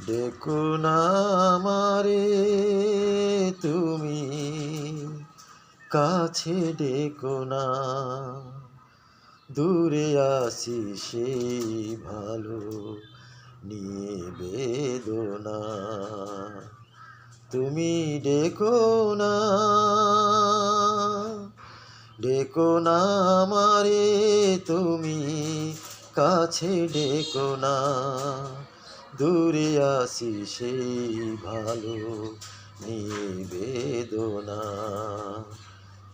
ডেকো না আমারে তুমি, কাছে ডেকো না। দূরে আছি সেই ভালো নিয়ে বেদনা। তুমি ডেকো না, ডেকো না আমারে তুমি, কাছে ডেকো না। দূরে আছি সেই ভালো নিয়ে বেদনা।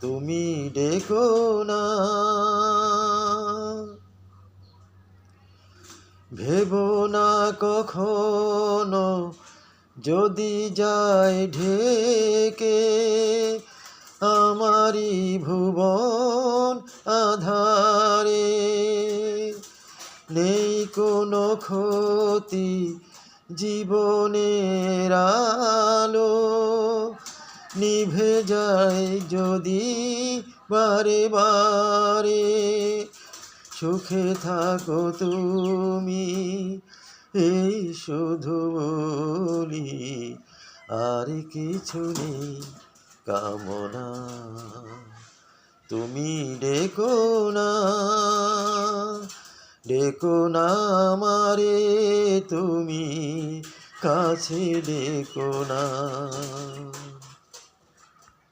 তুমি ডেকো না। ভেবো না কখনো যদি যায় ঢেকে আমারি ভুবন আধারে। নেই কোনো ক্ষতি জীবনের আলো, নিভে যায় যদি বারে বারে। সুখে থাকো তুমি এই শুধু বলি, আর কিছু নেই কামনা। তুমি ডেকো না, ডেকো না আমারে তুমি, কাছে ডেকো না।